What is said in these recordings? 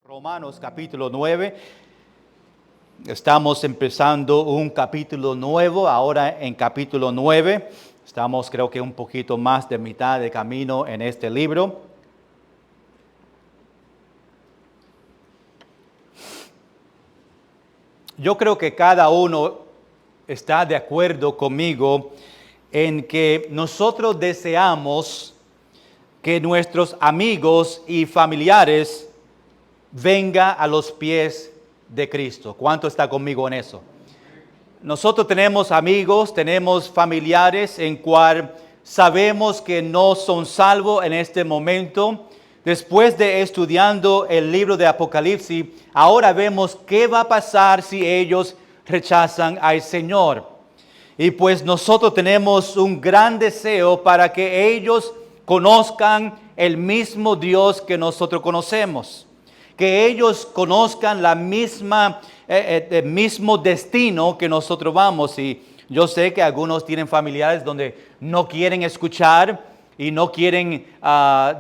Romanos capítulo 9. Estamos empezando un capítulo nuevo, ahora en capítulo 9. Estamos creo que un poquito más de mitad de camino en este libro. Yo creo que cada uno está de acuerdo conmigo en que nosotros deseamos que nuestros amigos y familiares venga a los pies de Cristo. ¿Cuánto está conmigo en eso? Nosotros tenemos amigos, tenemos familiares en cual sabemos que no son salvos en este momento. Después de estudiando el libro de Apocalipsis, ahora vemos qué va a pasar si ellos rechazan al Señor. Y pues nosotros tenemos un gran deseo para que ellos conozcan el mismo Dios que nosotros conocemos. Que ellos conozcan el mismo destino que nosotros vamos. Y yo sé que algunos tienen familiares donde no quieren escuchar y no quieren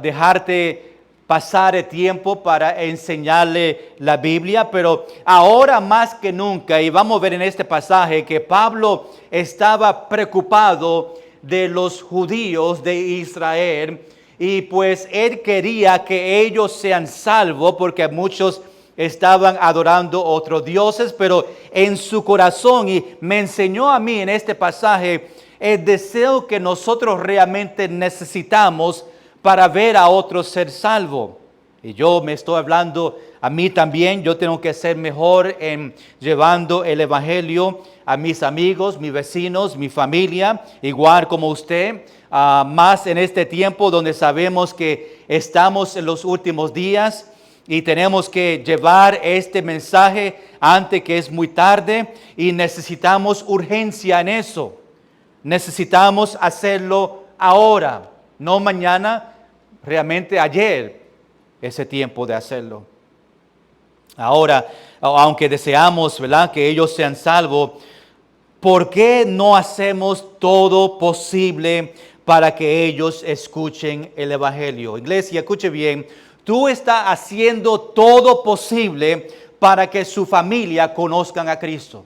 dejarte pasar el tiempo para enseñarle la Biblia, pero ahora más que nunca, y vamos a ver en este pasaje que Pablo estaba preocupado de los judíos de Israel. Y pues él quería que ellos sean salvos porque muchos estaban adorando otros dioses, pero en su corazón, y me enseñó a mí en este pasaje, el deseo que nosotros realmente necesitamos para ver a otros ser salvos. Y yo me estoy hablando a mí también, yo tengo que ser mejor en llevando el evangelio a mis amigos, mis vecinos, mi familia, igual como usted. Más en este tiempo donde sabemos que estamos en los últimos días y tenemos que llevar este mensaje antes que es muy tarde y necesitamos urgencia en eso. Necesitamos hacerlo ahora, no mañana, realmente ayer, ese tiempo de hacerlo. Ahora, aunque deseamos, ¿verdad?, que ellos sean salvos, ¿por qué no hacemos todo posible para que ellos escuchen el evangelio? Iglesia, escuche bien, tú estás haciendo todo posible para que su familia conozcan a Cristo.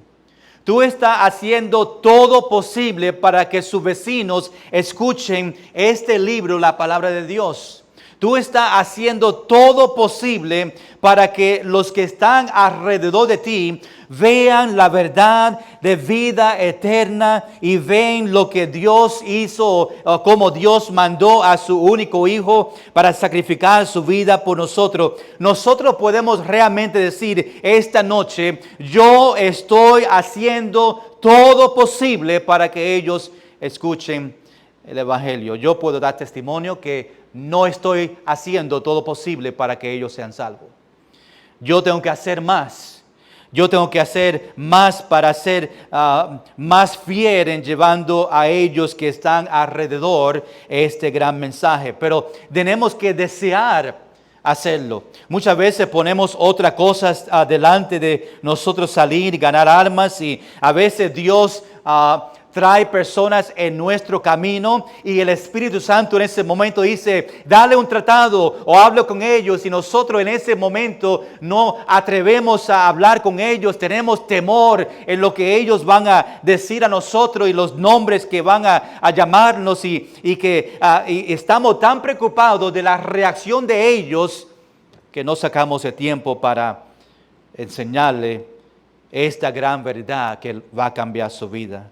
Tú estás haciendo todo posible para que sus vecinos escuchen este libro, la palabra de Dios. Tú estás haciendo todo posible para que los que están alrededor de ti vean la verdad de vida eterna y ven lo que Dios hizo, como Dios mandó a su único hijo para sacrificar su vida por nosotros. Nosotros podemos realmente decir esta noche, yo estoy haciendo todo posible para que ellos escuchen el evangelio. Yo puedo dar testimonio que no estoy haciendo todo posible para que ellos sean salvos. Yo tengo que hacer más. Yo tengo que hacer más para ser más fiel en llevando a ellos que están alrededor este gran mensaje. Pero tenemos que desear hacerlo. Muchas veces ponemos otras cosas delante de nosotros salir y ganar almas, y a veces Dios trae personas en nuestro camino y el Espíritu Santo en ese momento dice, dale un tratado o hablo con ellos, y nosotros en ese momento no atrevemos a hablar con ellos, tenemos temor en lo que ellos van a decir a nosotros y los nombres que van a llamarnos, y estamos tan preocupados de la reacción de ellos que no sacamos el tiempo para enseñarle esta gran verdad que va a cambiar su vida.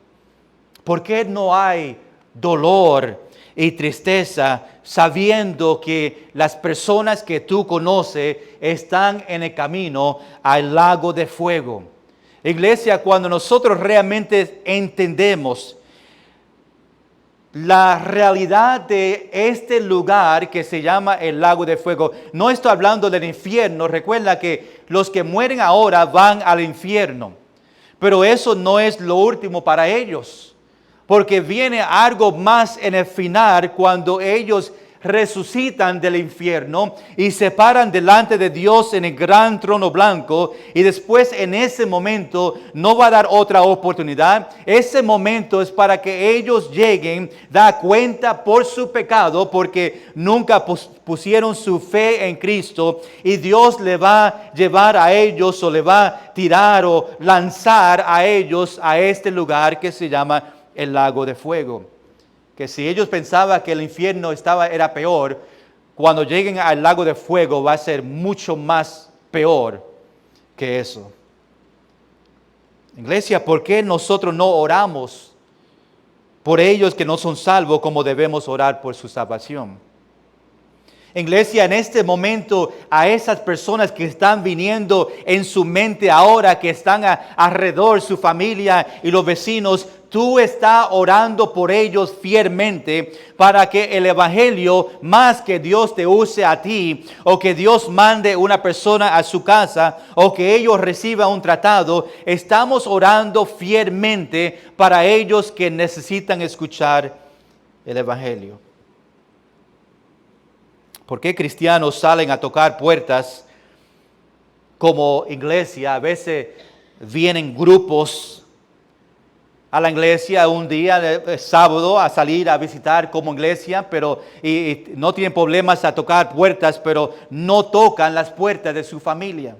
¿Por qué no hay dolor y tristeza sabiendo que las personas que tú conoces están en el camino al lago de fuego? Iglesia, cuando nosotros realmente entendemos la realidad de este lugar que se llama el lago de fuego, no estoy hablando del infierno. Recuerda que los que mueren ahora van al infierno, pero eso no es lo último para ellos. Porque viene algo más en el final cuando ellos resucitan del infierno y se paran delante de Dios en el gran trono blanco, y después en ese momento no va a dar otra oportunidad. Ese momento es para que ellos lleguen, dar cuenta por su pecado, porque nunca pusieron su fe en Cristo, y Dios le va a llevar a ellos, o le va a tirar o lanzar a ellos a este lugar que se llama el lago de fuego. Que si ellos pensaban que el infierno era peor, cuando lleguen al lago de fuego va a ser mucho más peor que eso. Iglesia, ¿por qué nosotros no oramos por ellos que no son salvos como debemos orar por su salvación? Iglesia, en este momento, a esas personas que están viniendo en su mente ahora, que están alrededor, su familia y los vecinos, tú estás orando por ellos fielmente para que el evangelio, más que Dios te use a ti, o que Dios mande una persona a su casa, o que ellos reciban un tratado, estamos orando fielmente para ellos que necesitan escuchar el evangelio. ¿Por qué cristianos salen a tocar puertas como iglesia? A veces vienen grupos a la iglesia un día de sábado a salir a visitar como iglesia, pero y no tienen problemas a tocar puertas, pero no tocan las puertas de su familia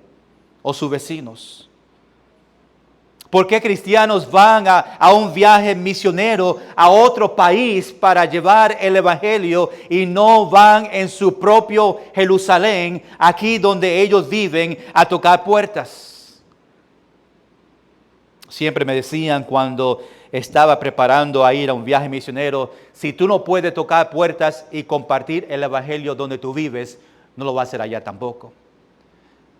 o sus vecinos. ¿Por qué cristianos van a un viaje misionero a otro país para llevar el evangelio y no van en su propio Jerusalén, aquí donde ellos viven, a tocar puertas? Siempre me decían cuando estaba preparando a ir a un viaje misionero, si tú no puedes tocar puertas y compartir el evangelio donde tú vives, no lo vas a hacer allá tampoco.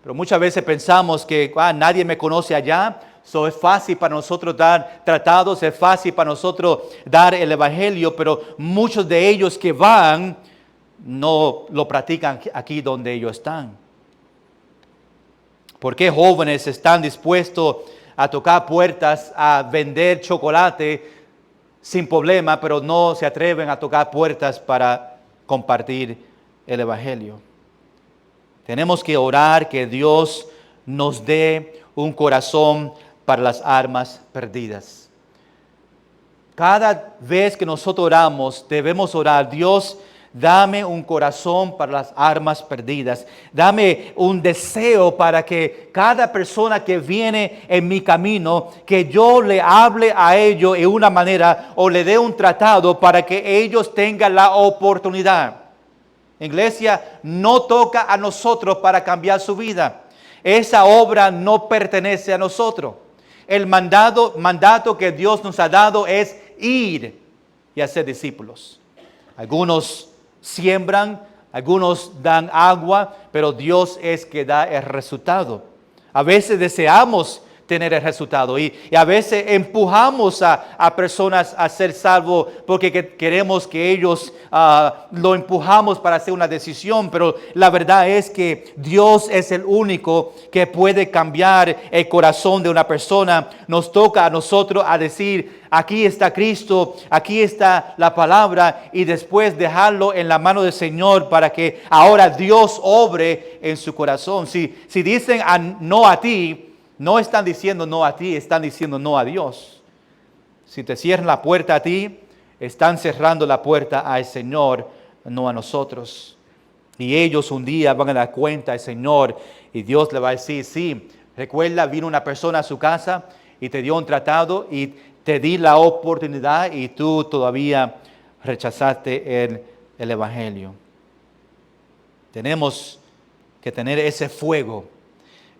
Pero muchas veces pensamos que nadie me conoce allá, so es fácil para nosotros dar tratados, es fácil para nosotros dar el evangelio, pero muchos de ellos que van no lo practican aquí donde ellos están. ¿Por qué jóvenes están dispuestos a tocar puertas, a vender chocolate sin problema, pero no se atreven a tocar puertas para compartir el evangelio? Tenemos que orar que Dios nos dé un corazón para las almas perdidas. Cada vez que nosotros oramos, debemos orar: Dios, dame un corazón para las almas perdidas. Dame un deseo para que cada persona que viene en mi camino, que yo le hable a ellos en una manera o le dé un tratado para que ellos tengan la oportunidad. Iglesia, no toca a nosotros para cambiar su vida. Esa obra no pertenece a nosotros. El mandato que Dios nos ha dado es ir y hacer discípulos. Algunos siembran, algunos dan agua, pero Dios es que da el resultado. A veces deseamos tener el resultado y a veces empujamos a personas a ser salvos porque queremos que ellos lo empujamos para hacer una decisión, pero la verdad es que Dios es el único que puede cambiar el corazón de una persona. Nos toca a nosotros a decir: aquí está Cristo, aquí está la palabra, y después dejarlo en la mano del Señor para que ahora Dios obre en su corazón. Si dicen no a ti, no están diciendo no a ti, están diciendo no a Dios. Si te cierran la puerta a ti, están cerrando la puerta al Señor, no a nosotros. Y ellos un día van a dar cuenta al Señor y Dios le va a decir: sí, recuerda, vino una persona a su casa y te dio un tratado y te di la oportunidad y tú todavía rechazaste el evangelio. Tenemos que tener ese fuego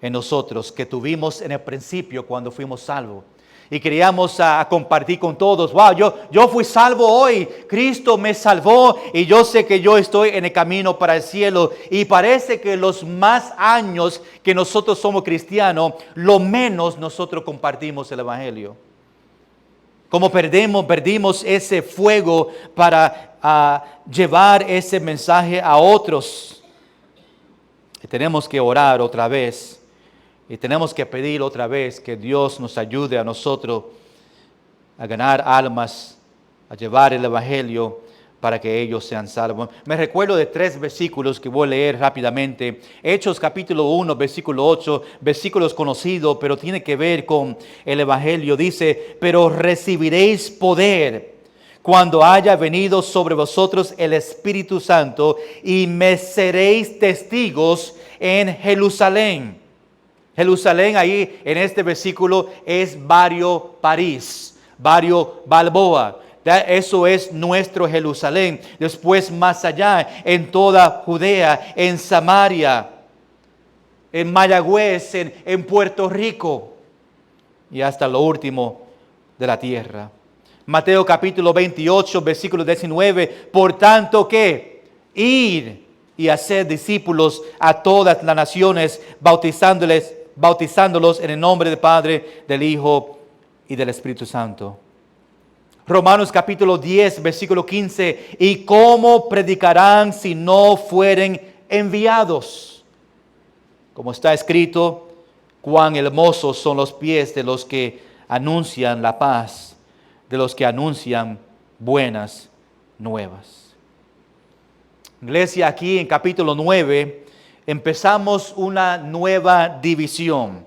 en nosotros que tuvimos en el principio cuando fuimos salvos. Y queríamos compartir con todos: wow, yo fui salvo hoy, Cristo me salvó y yo sé que yo estoy en el camino para el cielo. Y parece que los más años que nosotros somos cristianos, lo menos nosotros compartimos el evangelio. Como perdimos ese fuego para llevar ese mensaje a otros. Y tenemos que orar otra vez. Y tenemos que pedir otra vez que Dios nos ayude a nosotros a ganar almas, a llevar el evangelio para que ellos sean salvos. Me recuerdo de 3 versículos que voy a leer rápidamente. Hechos capítulo 1, versículo 8, versículos conocidos, pero tiene que ver con el Evangelio. Dice, pero recibiréis poder cuando haya venido sobre vosotros el Espíritu Santo, y me seréis testigos en Jerusalén. Jerusalén ahí en este versículo es Barrio París, Barrio Balboa. Eso es nuestro Jerusalén. Después más allá, en toda Judea, en Samaria, en Mayagüez, en Puerto Rico y hasta lo último de la tierra. Mateo capítulo 28, versículo 19. Por tanto que ir y hacer discípulos a todas las naciones, bautizándolos en el nombre del Padre, del Hijo y del Espíritu Santo. Romanos capítulo 10, versículo 15. ¿Y cómo predicarán si no fueren enviados? Como está escrito, cuán hermosos son los pies de los que anuncian la paz, de los que anuncian buenas nuevas. Iglesia, aquí en capítulo 9 empezamos una nueva división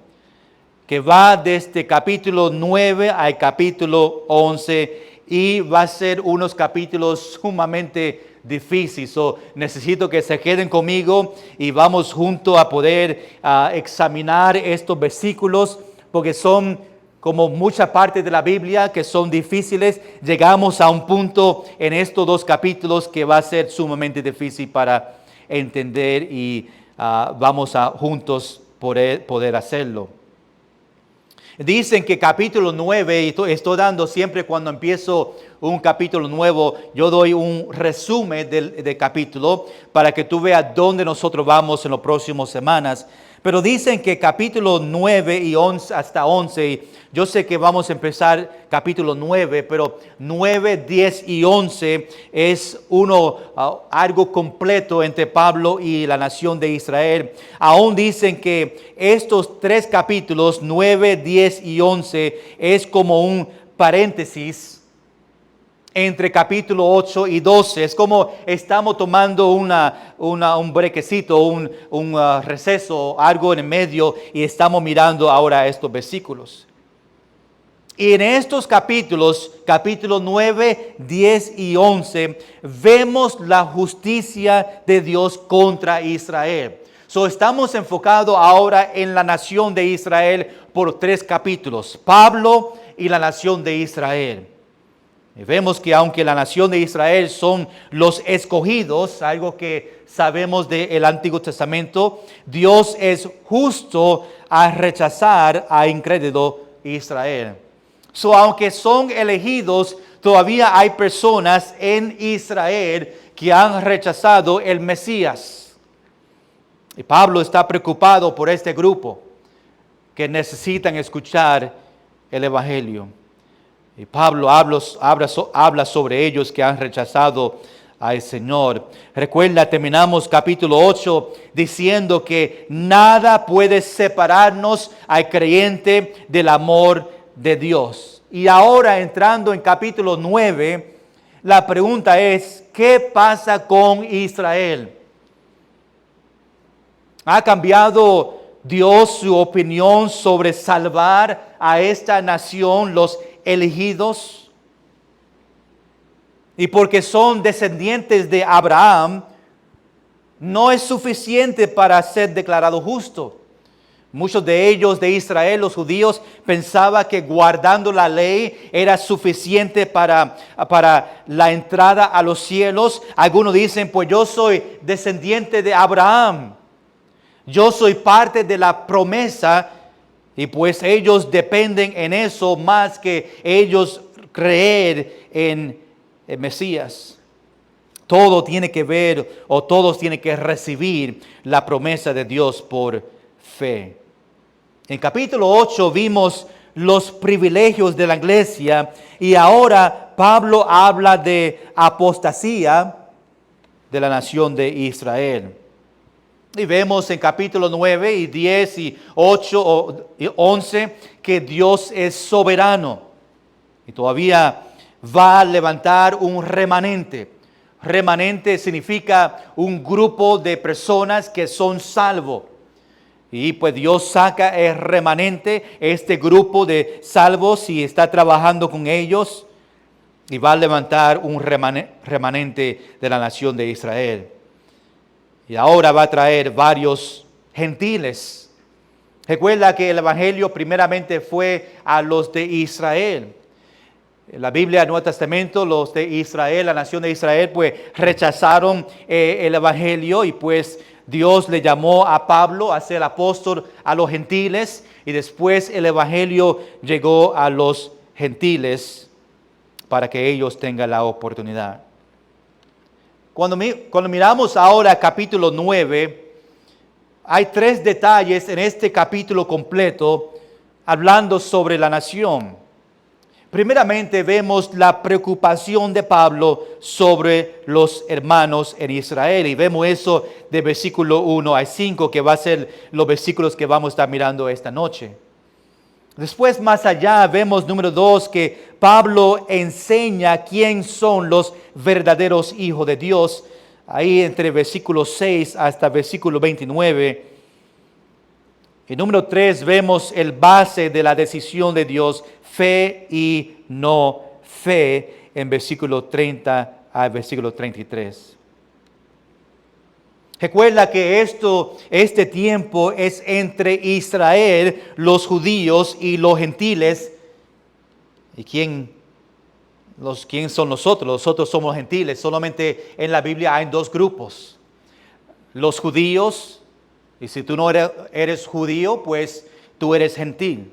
que va desde capítulo 9 al capítulo 11 y va a ser unos capítulos sumamente difíciles. Necesito que se queden conmigo y vamos juntos a poder examinar estos versículos, porque son como mucha parte de la Biblia que son difíciles. Llegamos a un punto en estos 2 capítulos que va a ser sumamente difícil para entender y vamos a juntos poder hacerlo. Dicen que capítulo 9, y estoy dando siempre cuando empiezo un capítulo nuevo, yo doy un resumen del capítulo para que tú veas dónde nosotros vamos en las próximas semanas. Pero dicen que capítulo 9 y 11 hasta 11, yo sé que vamos a empezar capítulo 9, pero 9, 10 y 11 es algo completo entre Pablo y la nación de Israel. Aún dicen que estos 3 capítulos, 9, 10 y 11, es como un paréntesis entre capítulo 8 y 12. Es como estamos tomando un brequecito, un receso, algo en el medio, y estamos mirando ahora estos versículos. Y en estos capítulos 9, 10 y 11, vemos la justicia de Dios contra Israel. Estamos enfocados ahora en la nación de Israel por 3 capítulos, Pablo y la nación de Israel. Y vemos que aunque la nación de Israel son los escogidos, algo que sabemos del Antiguo Testamento, Dios es justo a rechazar a incrédulo Israel. Aunque son elegidos, todavía hay personas en Israel que han rechazado el Mesías. Y Pablo está preocupado por este grupo que necesitan escuchar el Evangelio. Y Pablo habla sobre ellos que han rechazado al Señor. Recuerda, terminamos capítulo 8 diciendo que nada puede separarnos al creyente del amor de Dios. Y ahora entrando en capítulo 9, la pregunta es, ¿qué pasa con Israel? ¿Ha cambiado Dios su opinión sobre salvar a esta nación, los elegidos? Y porque son descendientes de Abraham, no es suficiente para ser declarado justo. Muchos de ellos de Israel, los judíos, pensaban que guardando la ley era suficiente para la entrada a los cielos. Algunos dicen, pues yo soy descendiente de Abraham. Yo soy parte de la promesa, y pues ellos dependen en eso más que ellos creer en el Mesías. Todo tiene que ver, o todos tienen que recibir la promesa de Dios por fe. En capítulo 8 vimos los privilegios de la iglesia, y ahora Pablo habla de apostasía de la nación de Israel. Y vemos en capítulo 9 y 10 y 8 y 11 que Dios es soberano y todavía va a levantar un remanente. Remanente significa un grupo de personas que son salvos. Y pues Dios saca el remanente, este grupo de salvos, y está trabajando con ellos y va a levantar un remanente de la nación de Israel. Y ahora va a traer varios gentiles. Recuerda que el evangelio primeramente fue a los de Israel. En la Biblia, el Nuevo Testamento, los de Israel, la nación de Israel, pues rechazaron el evangelio, y pues Dios le llamó a Pablo a ser apóstol a los gentiles, y después el evangelio llegó a los gentiles para que ellos tengan la oportunidad. Cuando miramos ahora capítulo 9, hay 3 detalles en este capítulo completo hablando sobre la nación. Primeramente vemos la preocupación de Pablo sobre los hermanos en Israel, y vemos eso de versículo 1 al 5, que va a ser los versículos que vamos a estar mirando esta noche. Después, más allá, vemos número 2, que Pablo enseña quién son los verdaderos hijos de Dios, ahí entre versículo 6 hasta versículo 29. Y número 3, vemos el base de la decisión de Dios, fe y no fe, en versículo 30 al versículo 33. Recuerda que este tiempo es entre Israel, los judíos y los gentiles. ¿Y quién son nosotros? Nosotros somos gentiles. Solamente en la Biblia hay 2 grupos. Los judíos, y si tú no eres judío, pues tú eres gentil.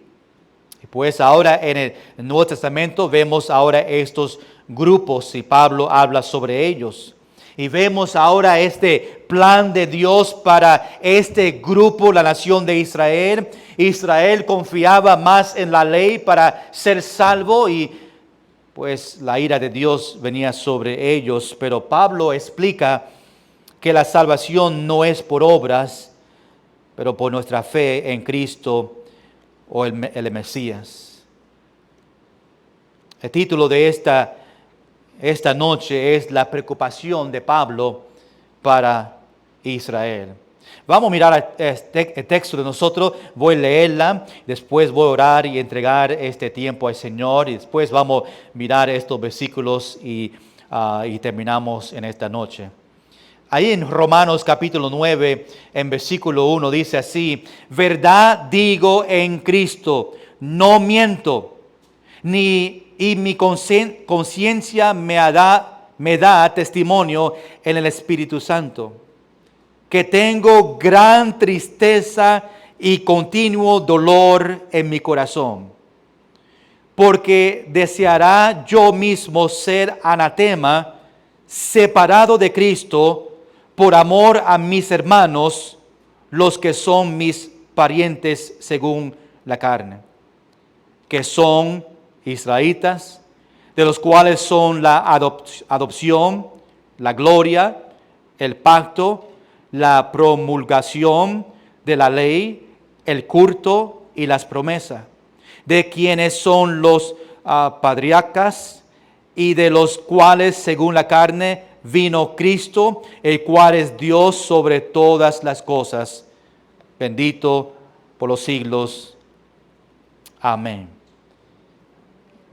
Y pues ahora en el Nuevo Testamento vemos ahora estos grupos, y Pablo habla sobre ellos. Y vemos ahora este plan de Dios para este grupo, la nación de Israel. Israel confiaba más en la ley para ser salvo, y pues la ira de Dios venía sobre ellos. Pero Pablo explica que la salvación no es por obras, pero por nuestra fe en Cristo o el Mesías. El título de esta noche es la preocupación de Pablo para Israel. Vamos a mirar el texto de nosotros, voy a leerla, después voy a orar y entregar este tiempo al Señor, y después vamos a mirar estos versículos y terminamos en esta noche. Ahí en Romanos capítulo 9, en versículo 1 dice así: verdad digo en Cristo, no miento, y mi conciencia me da testimonio en el Espíritu Santo, que tengo gran tristeza y continuo dolor en mi corazón, porque deseará yo mismo ser anatema, separado de Cristo, por amor a mis hermanos, los que son mis parientes según la carne, que son israelitas, de los cuales son la adopción, la gloria, el pacto, la promulgación de la ley, el culto y las promesas, de quienes son los patriarcas, y de los cuales según la carne vino Cristo, el cual es Dios sobre todas las cosas, bendito por los siglos. Amén.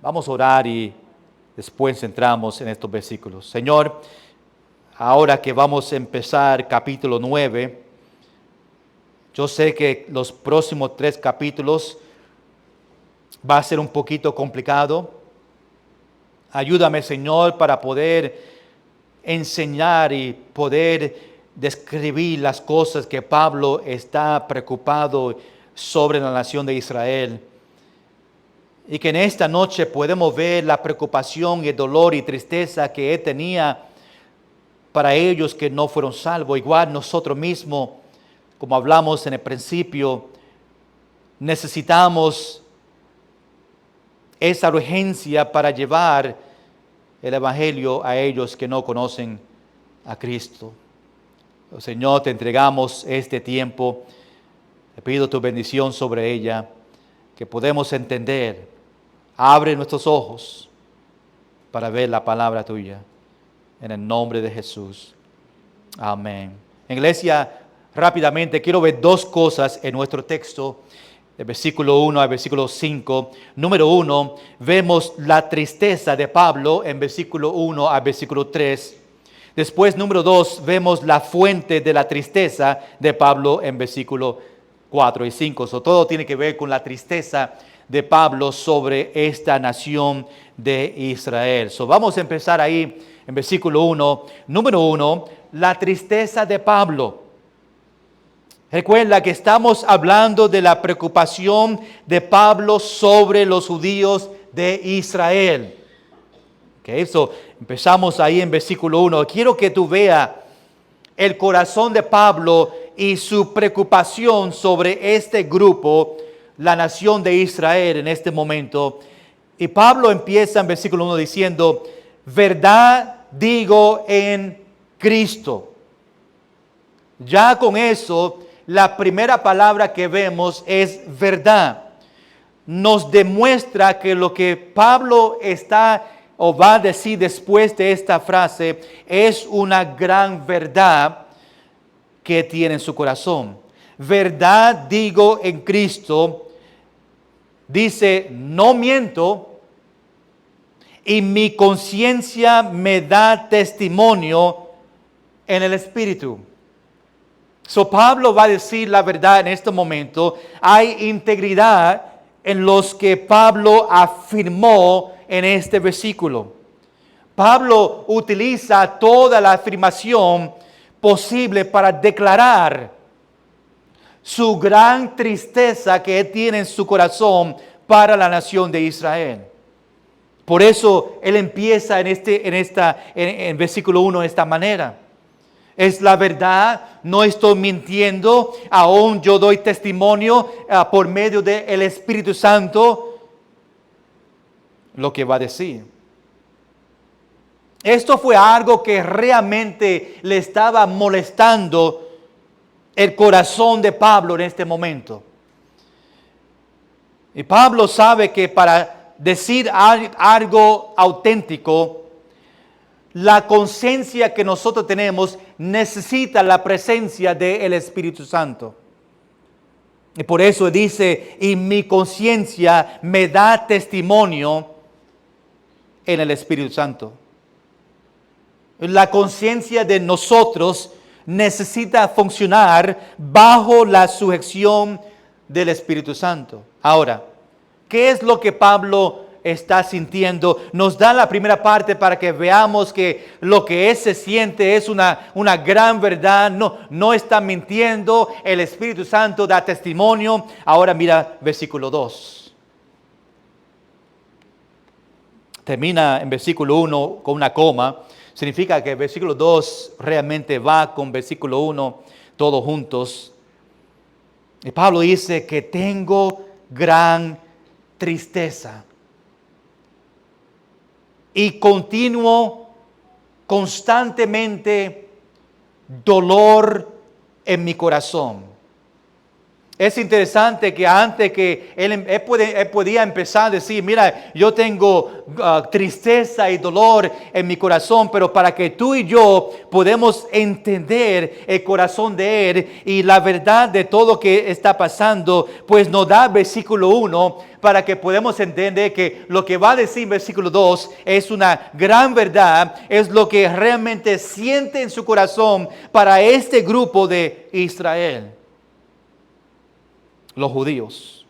Vamos a orar y después entramos en estos versículos. Señor, ahora que vamos a empezar capítulo 9, yo sé que los próximos 3 capítulos va a ser un poquito complicado. Ayúdame, Señor, para poder enseñar y poder describir las cosas que Pablo está preocupado sobre la nación de Israel. Y que en esta noche podemos ver la preocupación y el dolor y tristeza que él tenía para ellos que no fueron salvos. Igual nosotros mismos, como hablamos en el principio, necesitamos esa urgencia para llevar el evangelio a ellos que no conocen a Cristo. Oh, Señor, te entregamos este tiempo. Te pido tu bendición sobre ella, que podemos entender. Abre nuestros ojos para ver la palabra tuya. En el nombre de Jesús. Amén. Iglesia, rápidamente quiero ver dos cosas en nuestro texto, del versículo 1 al versículo 5. Número 1, vemos la tristeza de Pablo en versículo 1 al versículo 3. Después, número 2, vemos la fuente de la tristeza de Pablo en versículo 4 y 5. Todo tiene que ver con la tristeza de Pablo sobre esta nación de Israel. Vamos a empezar ahí en versículo 1. Número 1, la tristeza de Pablo. Recuerda que estamos hablando de la preocupación de Pablo sobre los judíos de Israel. Empezamos ahí en versículo 1. Quiero que tú veas el corazón de Pablo y su preocupación sobre este grupo, la nación de Israel en este momento. Y Pablo empieza en versículo 1 diciendo, verdad digo en Cristo. Ya con eso, la primera palabra que vemos es verdad. Nos demuestra que lo que Pablo está o va a decir después de esta frase es una gran verdad que tiene en su corazón. Verdad digo en Cristo, dice, no miento y mi conciencia me da testimonio en el Espíritu. Pablo va a decir la verdad en este momento. Hay integridad en los que Pablo afirmó en este versículo. Pablo utiliza toda la afirmación posible para declarar su gran tristeza que él tiene en su corazón para la nación de Israel. Por eso él empieza en versículo 1 de esta manera. Es la verdad, no estoy mintiendo, aún yo doy testimonio por medio del Espíritu Santo lo que va a decir. Esto fue algo que realmente le estaba molestando el corazón de Pablo en este momento. Y Pablo sabe que para decir algo auténtico, la conciencia que nosotros tenemos necesita la presencia del Espíritu Santo. Y por eso dice, y mi conciencia me da testimonio en el Espíritu Santo. La conciencia de nosotros necesita funcionar bajo la sujeción del Espíritu Santo. Ahora, ¿qué es lo que Pablo está sintiendo? Nos da la primera parte para que veamos que lo que él se siente es una gran verdad. No está mintiendo. El Espíritu Santo da testimonio. Ahora mira versículo 2. Termina en versículo 1 con una coma. Significa que versículo 2 realmente va con versículo 1 todos juntos. Y Pablo dice que tengo gran tristeza y continuo constantemente dolor en mi corazón. Es interesante que antes que él podía empezar a decir, mira, yo tengo tristeza y dolor en mi corazón, pero para que tú y yo podamos entender el corazón de él y la verdad de todo lo que está pasando, pues nos da versículo 1 para que podamos entender que lo que va a decir versículo 2 es una gran verdad, es lo que realmente siente en su corazón para este grupo de Israel. Los judíos.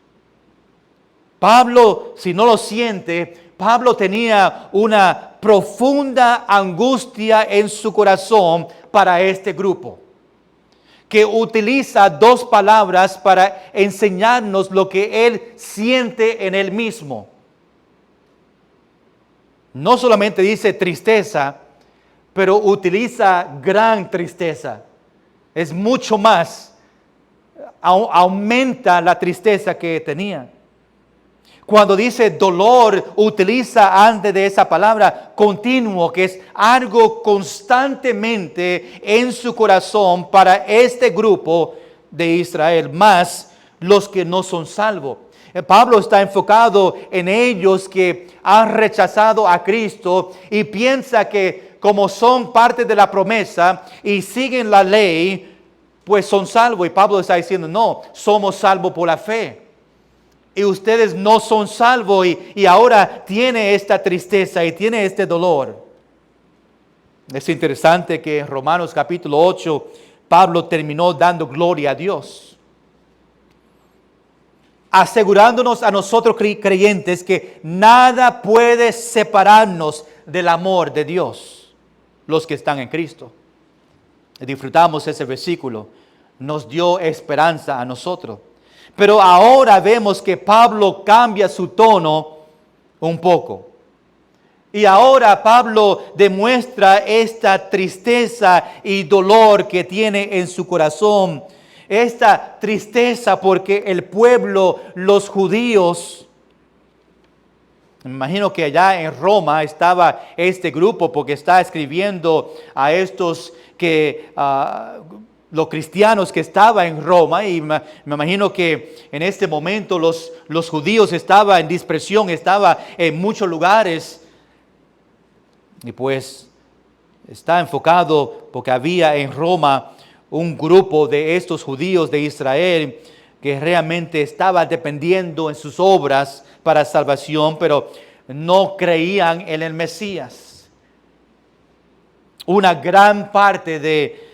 Pablo, si no lo siente, Pablo tenía una profunda angustia en su corazón para este grupo, que utiliza dos palabras para enseñarnos lo que él siente en él mismo. No solamente dice tristeza, pero utiliza gran tristeza. Es mucho más. Aumenta la tristeza que tenía. Cuando dice dolor, utiliza antes de esa palabra continuo, que es algo constantemente en su corazón para este grupo de Israel, más los que no son salvos. Pablo está enfocado en ellos que han rechazado a Cristo y piensa que como son parte de la promesa y siguen la ley, pues son salvos. Y Pablo está diciendo, no, somos salvos por la fe. Y ustedes no son salvos y ahora tiene esta tristeza y tiene este dolor. Es interesante que en Romanos capítulo 8, Pablo terminó dando gloria a Dios, asegurándonos a nosotros creyentes que nada puede separarnos del amor de Dios, los que están en Cristo. Disfrutamos ese versículo, nos dio esperanza a nosotros. Pero ahora vemos que Pablo cambia su tono un poco. Y ahora Pablo demuestra esta tristeza y dolor que tiene en su corazón. Esta tristeza porque el pueblo, los judíos, me imagino que allá en Roma estaba este grupo porque está escribiendo a estos que los cristianos que estaban en Roma, y me imagino que en este momento los judíos estaban en dispersión, estaban en muchos lugares. Y pues está enfocado porque había en Roma un grupo de estos judíos de Israel que realmente estaba dependiendo en sus obras para salvación, pero no creían en el Mesías. Una gran parte de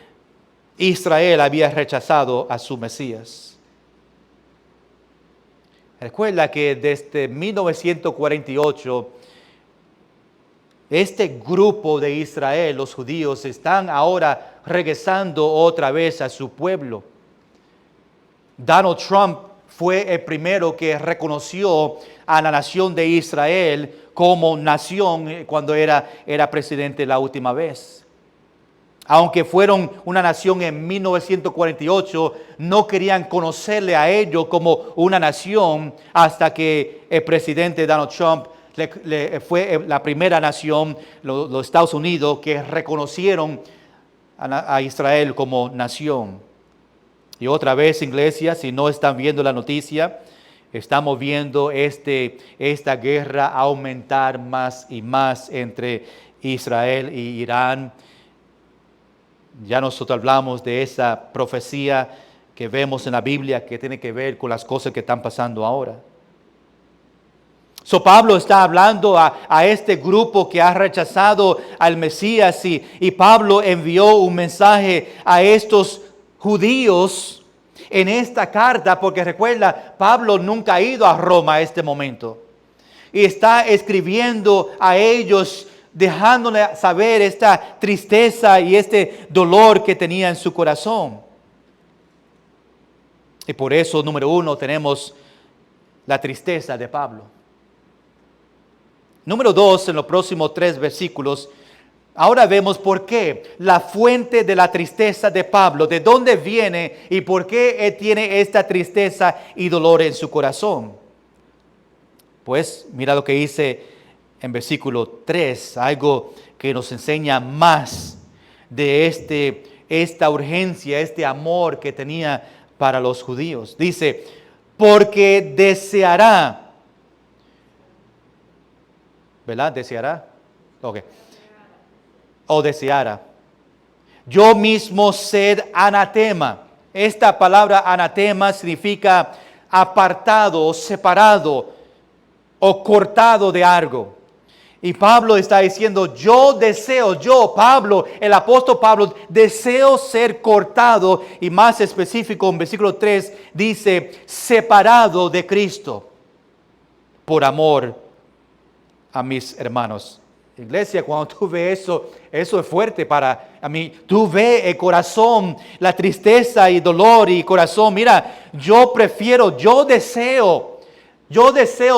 Israel había rechazado a su Mesías. Recuerda que desde 1948, este grupo de Israel, los judíos, están ahora regresando otra vez a su pueblo. Donald Trump fue el primero que reconoció a la nación de Israel como nación cuando era presidente la última vez. Aunque fueron una nación en 1948, no querían conocerle a ellos como una nación hasta que el presidente Donald Trump fue la primera nación, los Estados Unidos, que reconocieron a Israel como nación. Y otra vez, iglesia, si no están viendo la noticia, estamos viendo esta guerra aumentar más y más entre Israel y Irán. Ya nosotros hablamos de esa profecía que vemos en la Biblia que tiene que ver con las cosas que están pasando ahora. So Pablo está hablando a este grupo que ha rechazado al Mesías y Pablo envió un mensaje a estos judíos en esta carta, porque recuerda, Pablo nunca ha ido a Roma a este momento. Y está escribiendo a ellos, dejándole saber esta tristeza y este dolor que tenía en su corazón. Y por eso, número 1, tenemos la tristeza de Pablo. Número 2, en los próximos 3 versículos, ahora vemos por qué la fuente de la tristeza de Pablo, de dónde viene y por qué él tiene esta tristeza y dolor en su corazón. Pues mira lo que dice en versículo 3, algo que nos enseña más de esta urgencia, este amor que tenía para los judíos. Dice, porque deseará, ¿verdad? ¿Deseará? Ok. O deseara. Yo mismo ser anatema. Esta palabra anatema significa apartado o separado o cortado de algo. Y Pablo está diciendo, yo, Pablo, el apóstol Pablo, deseo ser cortado, y más específico en versículo 3 dice, separado de Cristo por amor a mis hermanos. Iglesia, cuando tú ves eso es fuerte para mí. Tú ves el corazón, la tristeza y dolor y corazón. Mira, yo deseo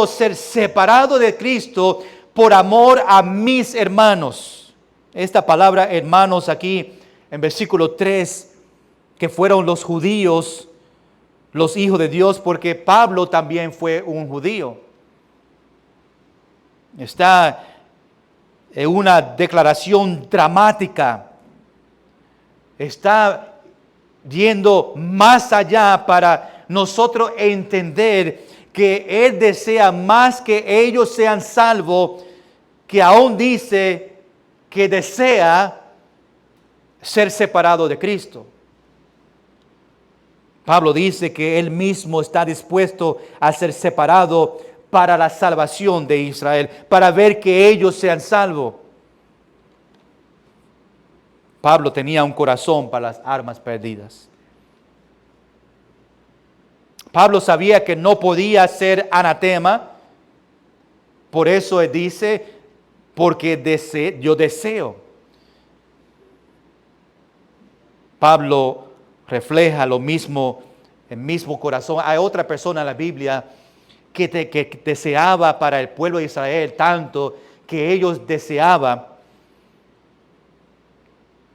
ser separado de Cristo por amor a mis hermanos. Esta palabra hermanos aquí en versículo 3, que fueron los judíos, los hijos de Dios, porque Pablo también fue un judío. Está en una declaración dramática. Está yendo más allá para nosotros entender que Él desea más que ellos sean salvos, que aún dice que desea ser separado de Cristo. Pablo dice que él mismo está dispuesto a ser separado para la salvación de Israel, para ver que ellos sean salvos. Pablo tenía un corazón para las almas perdidas. Pablo sabía que no podía ser anatema, por eso él dice, porque yo deseo. Pablo refleja lo mismo, el mismo corazón. Hay otra persona en la Biblia que deseaba para el pueblo de Israel tanto que ellos deseaban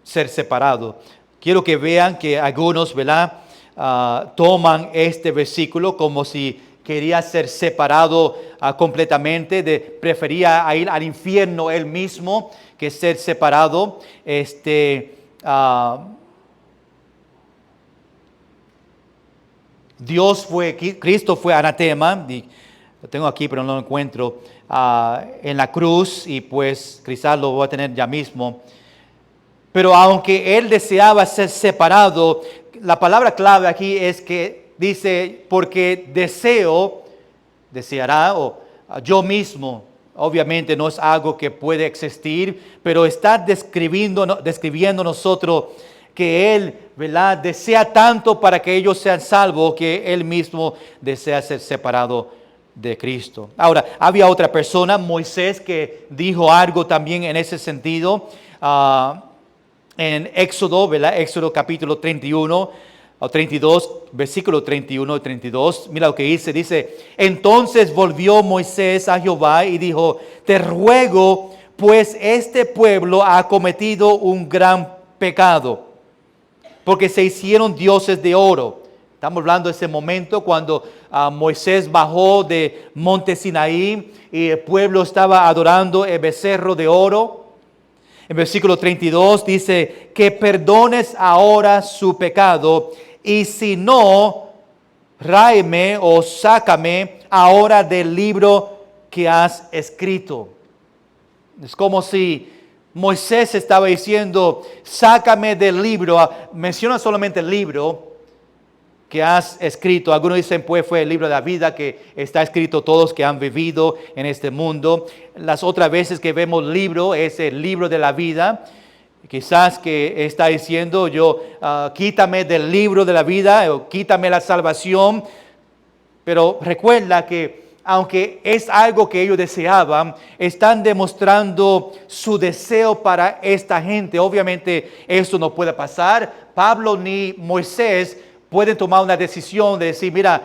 ser separados. Quiero que vean que algunos, ¿verdad? Toman este versículo como si quería ser separado completamente, prefería ir al infierno él mismo que ser separado. Cristo fue anatema, lo tengo aquí pero no lo encuentro, en la cruz, y pues quizás lo voy a tener ya mismo. Pero aunque él deseaba ser separado, la palabra clave aquí es que dice, porque deseará, o yo mismo, obviamente no es algo que puede existir, pero está describiendo nosotros que él, ¿verdad?, desea tanto para que ellos sean salvos, que él mismo desea ser separado de Cristo. Ahora, había otra persona, Moisés, que dijo algo también en ese sentido. En Éxodo, ¿verdad? Éxodo capítulo 31 o 32, versículo 31 y 32. Mira lo que dice, entonces volvió Moisés a Jehová y dijo, te ruego, pues este pueblo ha cometido un gran pecado, porque se hicieron dioses de oro. Estamos hablando de ese momento cuando Moisés bajó de Monte Sinaí y el pueblo estaba adorando el becerro de oro. En versículo 32 dice, que perdones ahora su pecado, y si no, ráeme o sácame ahora del libro que has escrito. Es como si Moisés estaba diciendo, sácame del libro, menciona solamente el libro que has escrito. Algunos dicen, pues fue el libro de la vida que está escrito todos que han vivido en este mundo. Las otras veces que vemos libro es el libro de la vida. Quizás que está diciendo quítame del libro de la vida o quítame la salvación. Pero recuerda que aunque es algo que ellos deseaban, están demostrando su deseo para esta gente. Obviamente eso no puede pasar. Pablo ni Moisés pueden tomar una decisión de decir, mira,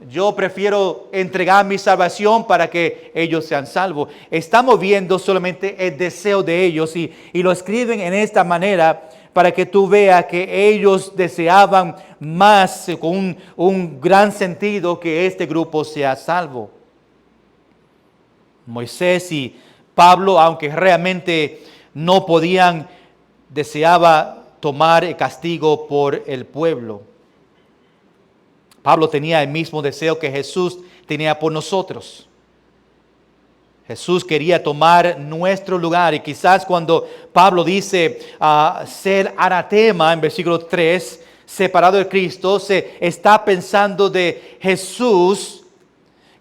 yo prefiero entregar mi salvación para que ellos sean salvos. Estamos viendo solamente el deseo de ellos y lo escriben en esta manera para que tú veas que ellos deseaban más, con un gran sentido, que este grupo sea salvo. Moisés y Pablo, aunque realmente no podían, deseaba tomar el castigo por el pueblo. Pablo tenía el mismo deseo que Jesús tenía por nosotros. Jesús quería tomar nuestro lugar, y quizás cuando Pablo dice ser anatema en versículo 3, separado de Cristo, se está pensando de Jesús,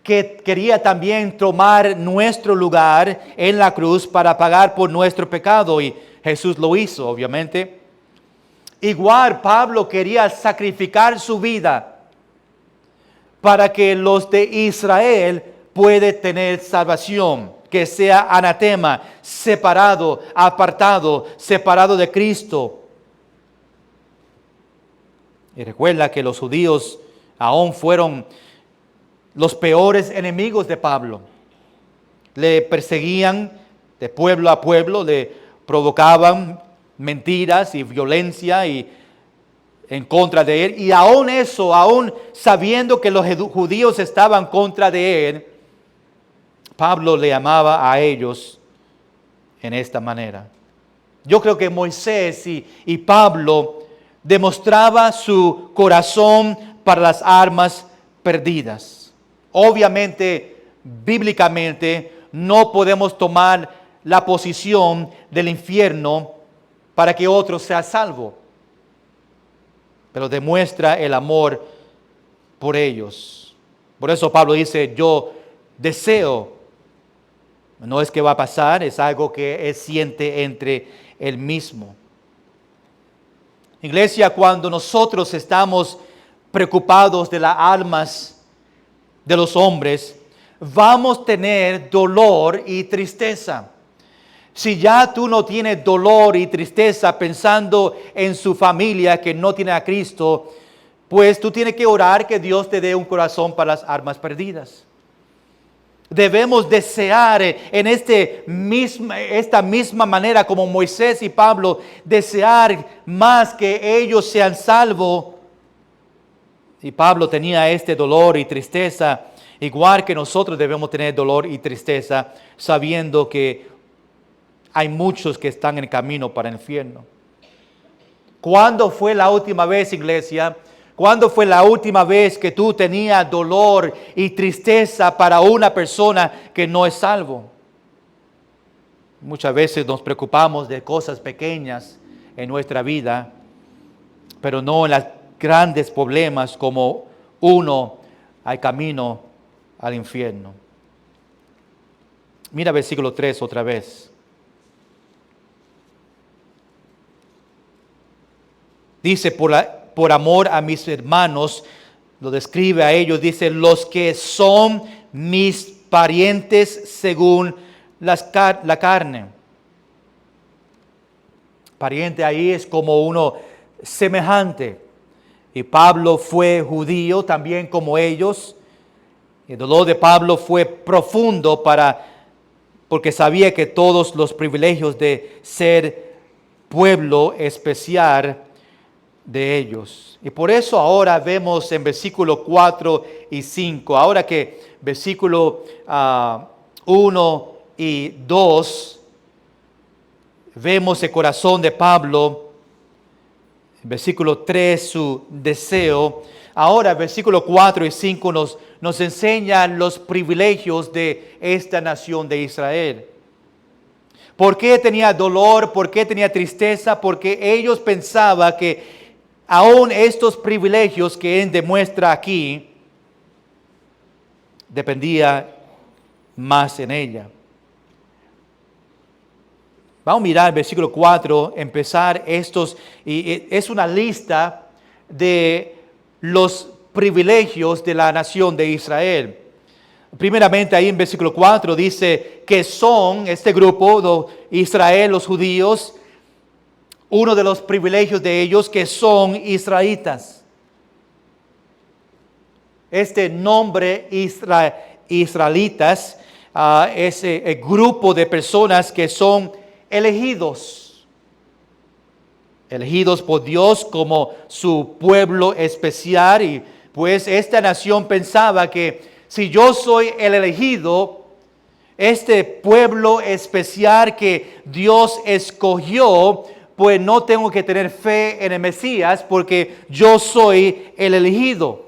que quería también tomar nuestro lugar en la cruz para pagar por nuestro pecado, y Jesús lo hizo, obviamente. Igual Pablo quería sacrificar su vida para que los de Israel puedan tener salvación, que sea anatema, separado, apartado, separado de Cristo. Y recuerda que los judíos aún fueron los peores enemigos de Pablo. Le perseguían de pueblo a pueblo, le provocaban mentiras y violencia en contra de él, y aún eso, aún sabiendo que los judíos estaban contra de él, Pablo le amaba a ellos en esta manera. Yo creo que Moisés y Pablo demostraba su corazón para las almas perdidas. Obviamente, bíblicamente, no podemos tomar la posición del infierno para que otro sea salvo, pero demuestra el amor por ellos. Por eso Pablo dice, yo deseo, no es que va a pasar, es algo que él siente entre él mismo. Iglesia, cuando nosotros estamos preocupados de las almas de los hombres, vamos a tener dolor y tristeza. Si ya tú no tienes dolor y tristeza pensando en su familia que no tiene a Cristo, pues tú tienes que orar que Dios te dé un corazón para las almas perdidas. Debemos desear en esta misma manera como Moisés y Pablo, desear más que ellos sean salvos. Y Pablo tenía este dolor y tristeza, igual que nosotros debemos tener dolor y tristeza, sabiendo que hay muchos que están en camino para el infierno. ¿Cuándo fue la última vez, iglesia? ¿Cuándo fue la última vez que tú tenías dolor y tristeza para una persona que no es salvo? Muchas veces nos preocupamos de cosas pequeñas en nuestra vida, pero no en los grandes problemas como uno al camino al infierno. Mira versículo 3 otra vez. Dice, por amor a mis hermanos, lo describe a ellos, dice, los que son mis parientes según la carne. Pariente ahí es como uno semejante. Y Pablo fue judío también como ellos. El dolor de Pablo fue profundo porque sabía que todos los privilegios de ser pueblo especial de ellos. Y por eso ahora vemos en versículo 4 y 5, ahora que versículo 1 y 2, vemos el corazón de Pablo, en versículo 3 su deseo, ahora versículo 4 y 5 nos enseñan los privilegios de esta nación de Israel. ¿Por qué tenía dolor? ¿Por qué tenía tristeza? Porque ellos pensaban que aún estos privilegios que él demuestra aquí, dependía más en ella. Vamos a mirar el versículo 4, empezar y es una lista de los privilegios de la nación de Israel. Primeramente ahí en versículo 4 dice que son este grupo de Israel, los judíos, uno de los privilegios de ellos que son israelitas. Este nombre israelitas es el grupo de personas que son elegidos por Dios como su pueblo especial. Y pues esta nación pensaba que si yo soy el elegido, este pueblo especial que Dios escogió, pues no tengo que tener fe en el Mesías porque yo soy el elegido.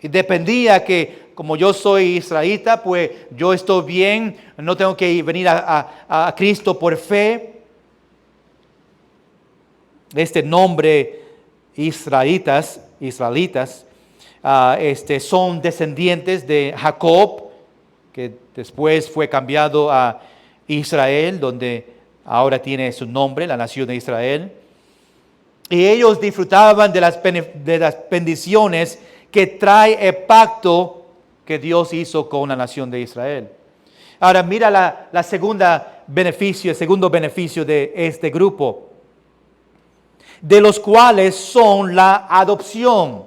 Y dependía que como yo soy israelita, pues yo estoy bien, no tengo que venir a Cristo por fe. Este nombre israelitas, son descendientes de Jacob, que después fue cambiado a Israel, donde ahora tiene su nombre, la nación de Israel. Y ellos disfrutaban de las bendiciones que trae el pacto que Dios hizo con la nación de Israel. Ahora mira el segundo beneficio de este grupo, de los cuales son la adopción.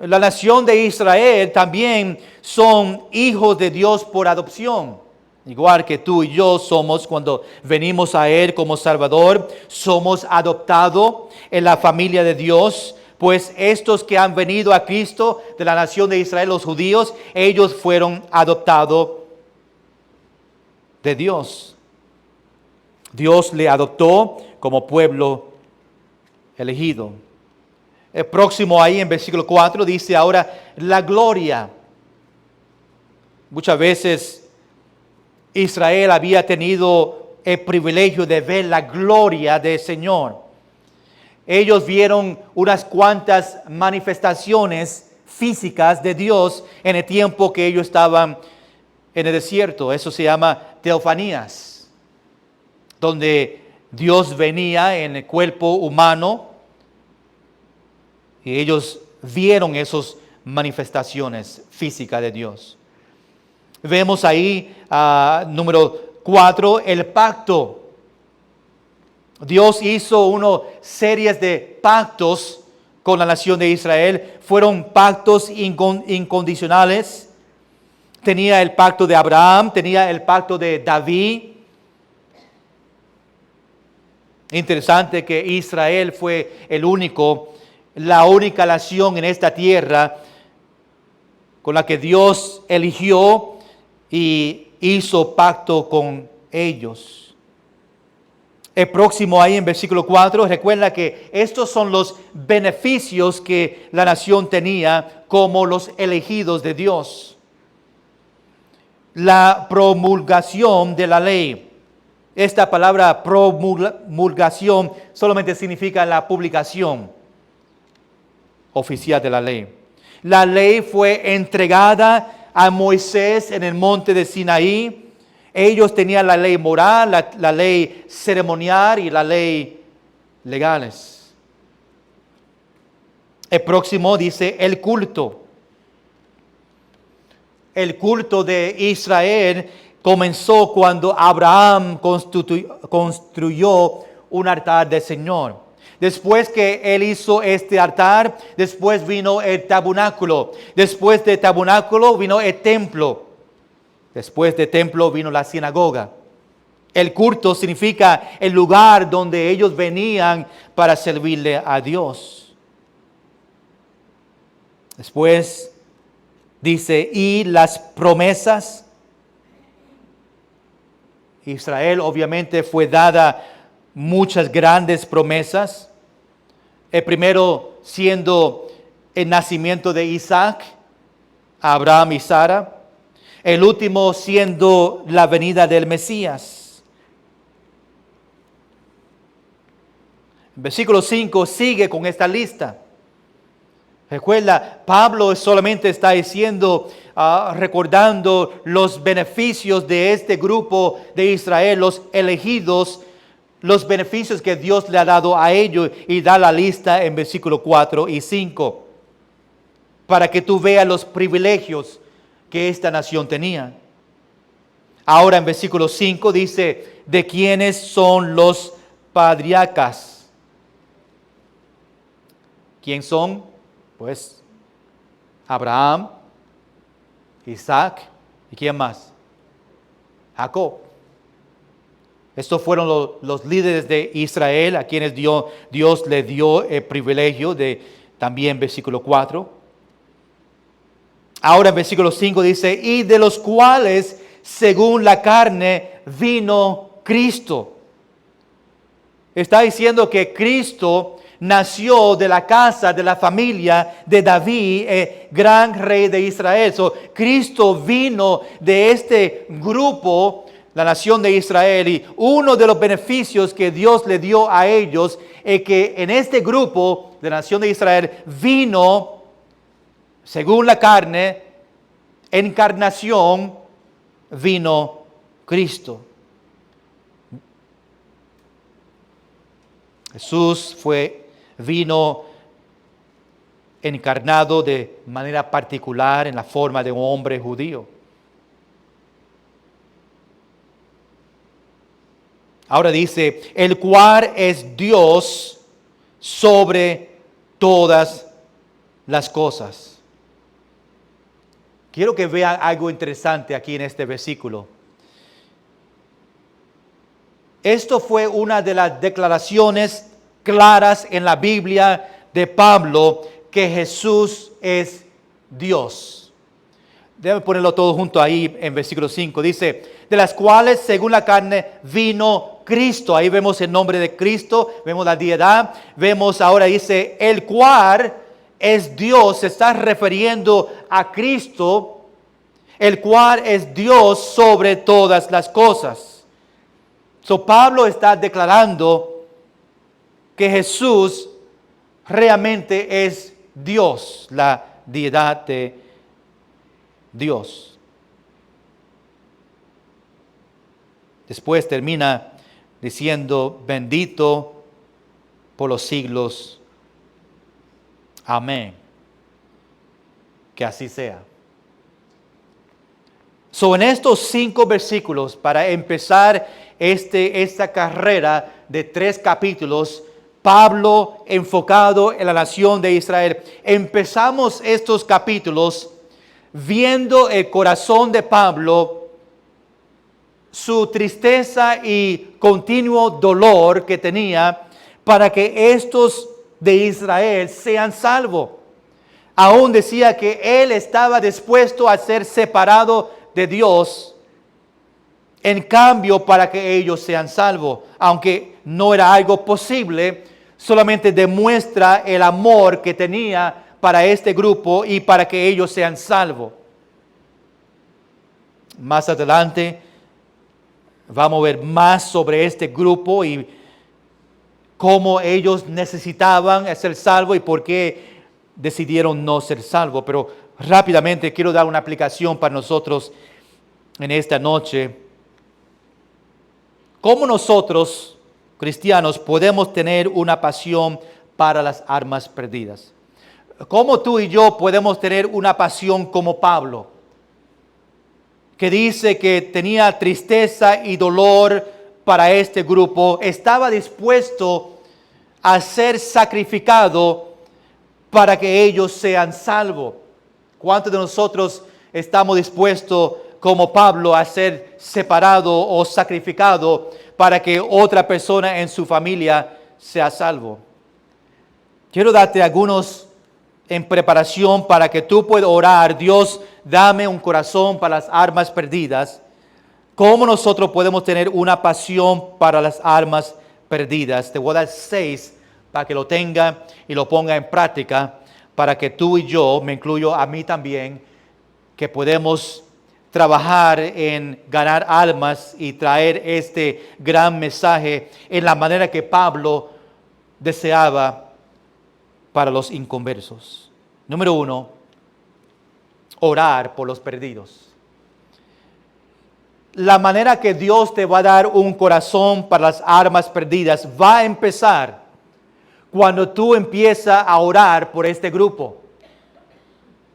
La nación de Israel también son hijos de Dios por adopción. Igual que tú y yo somos, cuando venimos a Él como Salvador, somos adoptados en la familia de Dios. Pues estos que han venido a Cristo de la nación de Israel, los judíos, ellos fueron adoptados de Dios. Dios le adoptó como pueblo elegido. El próximo ahí en versículo 4 dice ahora la gloria. Muchas veces Israel había tenido el privilegio de ver la gloria del Señor. Ellos vieron unas cuantas manifestaciones físicas de Dios en el tiempo que ellos estaban en el desierto. Eso se llama teofanías, donde Dios venía en el cuerpo humano y ellos vieron esas manifestaciones físicas de Dios. Vemos ahí, número 4, el pacto. Dios hizo una serie de pactos con la nación de Israel. Fueron pactos incondicionales. Tenía el pacto de Abraham, tenía el pacto de David. Interesante que Israel fue la única nación en esta tierra con la que Dios eligió y hizo pacto con ellos. El próximo ahí en versículo 4, recuerda que estos son los beneficios que la nación tenía como los elegidos de Dios. La promulgación de la ley. Esta palabra promulgación solamente significa la publicación oficial de la ley. La ley fue entregada a Moisés en el monte de Sinaí. Ellos tenían la ley moral, la ley ceremonial y la ley legales. El próximo dice el culto. El culto de Israel comenzó cuando Abraham construyó un altar del Señor. Después que él hizo este altar, después vino el tabernáculo. Después del tabernáculo vino el templo. Después del templo vino la sinagoga. El culto significa el lugar donde ellos venían para servirle a Dios. Después dice, y las promesas. Israel obviamente fue dada muchas grandes promesas. El primero siendo el nacimiento de Isaac, Abraham y Sara. El último siendo la venida del Mesías. El versículo 5 sigue con esta lista. Recuerda, Pablo solamente está diciendo, recordando los beneficios de este grupo de Israel, los elegidos, los beneficios que Dios le ha dado a ellos, y da la lista en versículo 4 y 5, para que tú veas los privilegios que esta nación tenía. Ahora en versículo 5 dice, ¿de quiénes son los patriarcas? ¿Quién son? Pues Abraham, Isaac, ¿y quién más? Jacob. Estos fueron los líderes de Israel, a quienes Dios le dio el privilegio de, también versículo 4. Ahora en versículo 5 dice, y de los cuales, según la carne, vino Cristo. Está diciendo que Cristo nació de la casa, de la familia de David, el gran rey de Israel. Cristo vino de este grupo, la nación de Israel, y uno de los beneficios que Dios le dio a ellos es que en este grupo de la nación de Israel vino, según la carne, encarnación, vino Cristo. Jesús vino encarnado de manera particular en la forma de un hombre judío. Ahora dice, el cual es Dios sobre todas las cosas. Quiero que vean algo interesante aquí en este versículo. Esto fue una de las declaraciones claras en la Biblia de Pablo, que Jesús es Dios. Debe ponerlo todo junto ahí en versículo 5. Dice, de las cuales según la carne vino Cristo. Ahí vemos el nombre de Cristo, vemos la deidad. Vemos ahora dice, el cual es Dios. Se está refiriendo a Cristo, el cual es Dios sobre todas las cosas. So, Pablo está declarando que Jesús realmente es Dios, la deidad de Dios. Después termina diciendo, bendito por los siglos. Amén. Que así sea. So, en estos 5 versículos, para empezar esta carrera de 3 capítulos, Pablo enfocado en la nación de Israel. Empezamos estos capítulos viendo el corazón de Pablo, su tristeza y continuo dolor que tenía para que estos de Israel sean salvos. Aún decía que él estaba dispuesto a ser separado de Dios, en cambio para que ellos sean salvos. Aunque no era algo posible, solamente demuestra el amor que tenía para este grupo y para que ellos sean salvos. Más adelante vamos a ver más sobre este grupo y cómo ellos necesitaban ser salvos y por qué decidieron no ser salvos. Pero rápidamente quiero dar una aplicación para nosotros en esta noche. ¿Cómo nosotros, cristianos, podemos tener una pasión para las almas perdidas? ¿Cómo tú y yo podemos tener una pasión como Pablo, que dice que tenía tristeza y dolor para este grupo, estaba dispuesto a ser sacrificado para que ellos sean salvos? ¿Cuántos de nosotros estamos dispuestos, como Pablo, a ser separado o sacrificado para que otra persona en su familia sea salvo? Quiero darte algunos en preparación para que tú puedas orar. Dios, dame un corazón para las almas perdidas. ¿Cómo nosotros podemos tener una pasión para las almas perdidas? Te voy a dar 6 para que lo tenga y lo ponga en práctica, para que tú y yo, me incluyo a mí también, que podemos trabajar en ganar almas y traer este gran mensaje en la manera que Pablo deseaba para los inconversos. Número 1, orar por los perdidos. La manera que Dios te va a dar un corazón para las almas perdidas va a empezar cuando tú empiezas a orar por este grupo.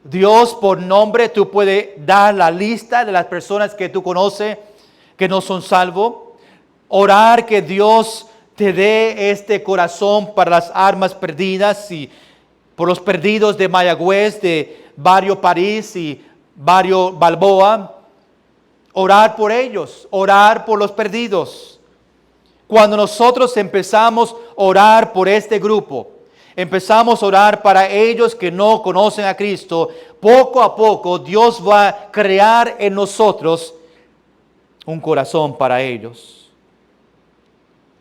Dios, por nombre, tú puedes dar la lista de las personas que tú conoces que no son salvos. Orar que Dios te dé este corazón para las almas perdidas y por los perdidos de Mayagüez, de Barrio París y Barrio Balboa. Orar por ellos, orar por los perdidos. Cuando nosotros empezamos a orar por este grupo, empezamos a orar para ellos que no conocen a Cristo, poco a poco Dios va a crear en nosotros un corazón para ellos.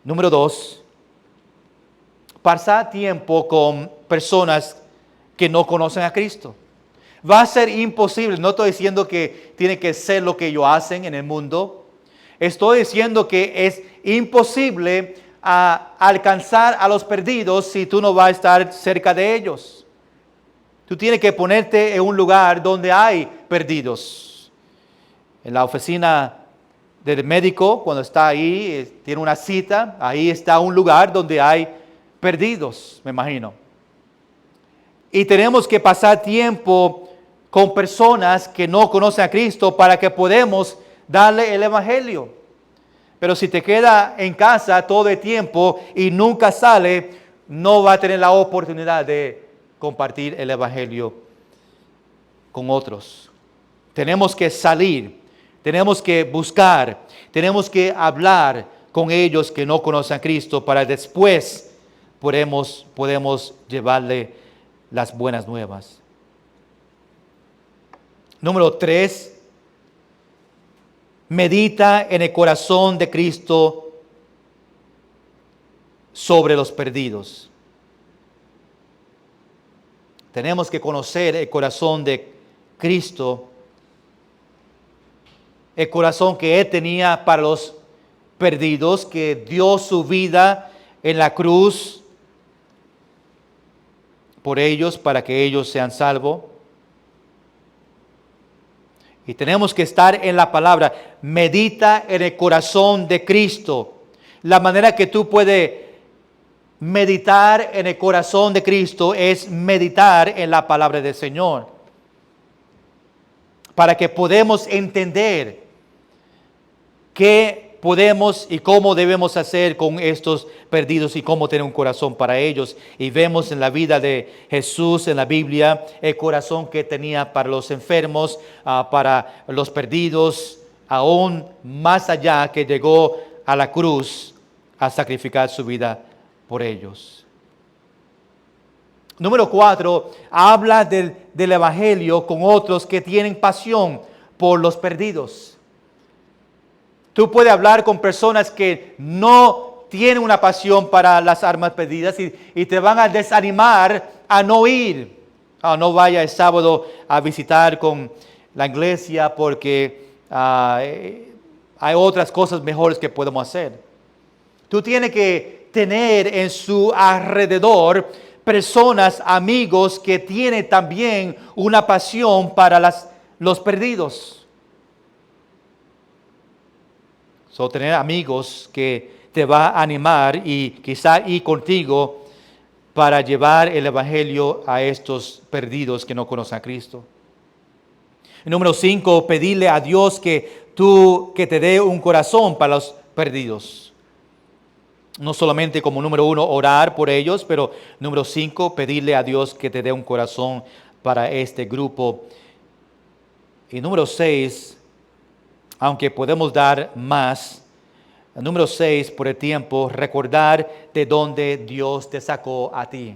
Número 2, pasar tiempo con personas que no conocen a Cristo. Va a ser imposible. No estoy diciendo que tiene que ser lo que ellos hacen en el mundo. Estoy diciendo que es imposible alcanzar a los perdidos si tú no vas a estar cerca de ellos. Tú tienes que ponerte en un lugar donde hay perdidos. En la oficina del médico, cuando está ahí, tiene una cita, ahí está un lugar donde hay perdidos, me imagino. Y tenemos que pasar tiempo con personas que no conocen a Cristo para que podamos darle el evangelio. Pero si te queda en casa todo el tiempo y nunca sale, no va a tener la oportunidad de compartir el evangelio con otros. Tenemos que salir, tenemos que buscar, tenemos que hablar con ellos que no conocen a Cristo para después podemos llevarle las buenas nuevas. Número 3, medita en el corazón de Cristo sobre los perdidos. Tenemos que conocer el corazón de Cristo el corazón que Él tenía para los perdidos, que dio su vida en la cruz por ellos para que ellos sean salvos. Y tenemos que estar en la palabra. Medita en el corazón de Cristo. La manera que tú puedes meditar en el corazón de Cristo es meditar en la palabra del Señor. Para que podamos entender qué podemos y cómo debemos hacer con estos perdidos y cómo tener un corazón para ellos. Y vemos en la vida de Jesús en la Biblia el corazón que tenía para los enfermos, para los perdidos, aún más allá, que llegó a la cruz a sacrificar su vida por ellos. Número 4, habla del Evangelio con otros que tienen pasión por los perdidos. Tú puedes hablar con personas que no tienen una pasión para las almas perdidas y te van a desanimar a no ir. No vaya el sábado a visitar con la iglesia porque hay otras cosas mejores que podemos hacer. Tú tienes que tener en su alrededor personas, amigos que tienen también una pasión para los perdidos. Tener amigos que te va a animar y quizá ir contigo para llevar el Evangelio a estos perdidos que no conocen a Cristo. Número 5, pedirle a Dios que te dé un corazón para los perdidos. No solamente como número 1, orar por ellos, pero número 5, pedirle a Dios que te dé un corazón para este grupo. Y número 6, aunque podemos dar más, número 6, por el tiempo, recordar de dónde Dios te sacó a ti.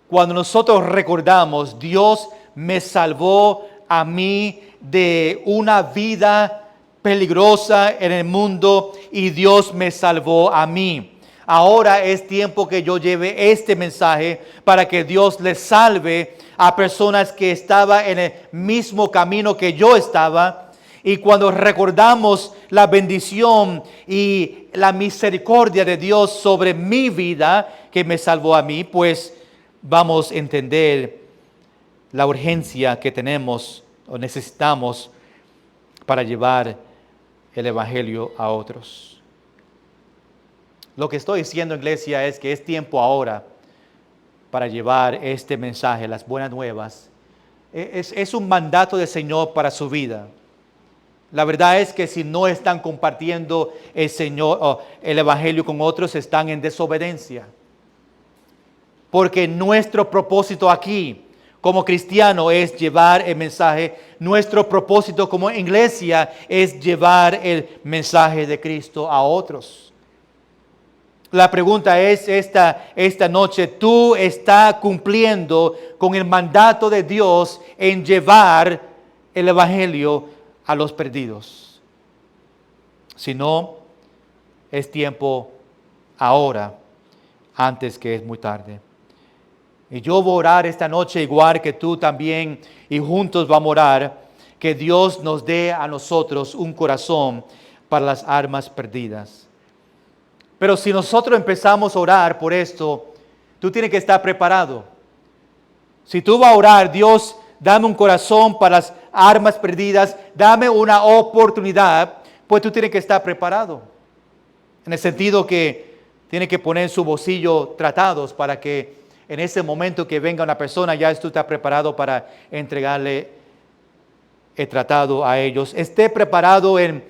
Cuando nosotros recordamos, Dios me salvó a mí de una vida peligrosa en el mundo y Dios me salvó a mí. Ahora es tiempo que yo lleve este mensaje para que Dios les salve a personas que estaban en el mismo camino que yo estaba. Y cuando recordamos la bendición y la misericordia de Dios sobre mi vida, que me salvó a mí, pues vamos a entender la urgencia que tenemos o necesitamos para llevar el Evangelio a otros. Lo que estoy diciendo, iglesia, es que es tiempo ahora para llevar este mensaje, las buenas nuevas. Es un mandato del Señor para su vida. La verdad es que si no están compartiendo el Evangelio con otros, están en desobediencia. Porque nuestro propósito aquí, como cristiano, es llevar el mensaje. Nuestro propósito como iglesia es llevar el mensaje de Cristo a otros. La pregunta es esta noche, ¿tú estás cumpliendo con el mandato de Dios en llevar el Evangelio a los perdidos? Si no, es tiempo ahora, antes que es muy tarde. Y yo voy a orar esta noche igual que tú también, y juntos vamos a orar que Dios nos dé a nosotros un corazón para las almas perdidas. Pero si nosotros empezamos a orar por esto, tú tienes que estar preparado. Si tú vas a orar, Dios, dame un corazón para las almas perdidas, dame una oportunidad, pues tú tienes que estar preparado. En el sentido que tienes que poner en su bolsillo tratados para que en ese momento que venga una persona, ya tú estás preparado para entregarle el tratado a ellos. Esté preparado en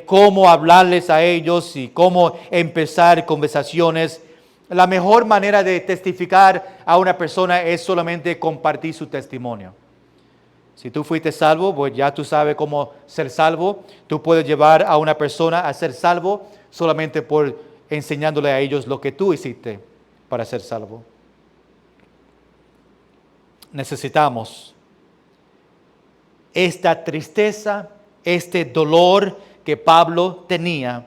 cómo hablarles a ellos y cómo empezar conversaciones. La mejor manera de testificar a una persona es solamente compartir su testimonio. Si tú fuiste salvo, pues ya tú sabes cómo ser salvo. Tú puedes llevar a una persona a ser salvo solamente por enseñándole a ellos lo que tú hiciste para ser salvo. Necesitamos esta tristeza, este dolor que Pablo tenía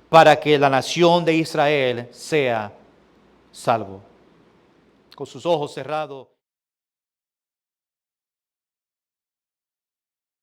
para que la nación de Israel sea salvo. Con sus ojos cerrados.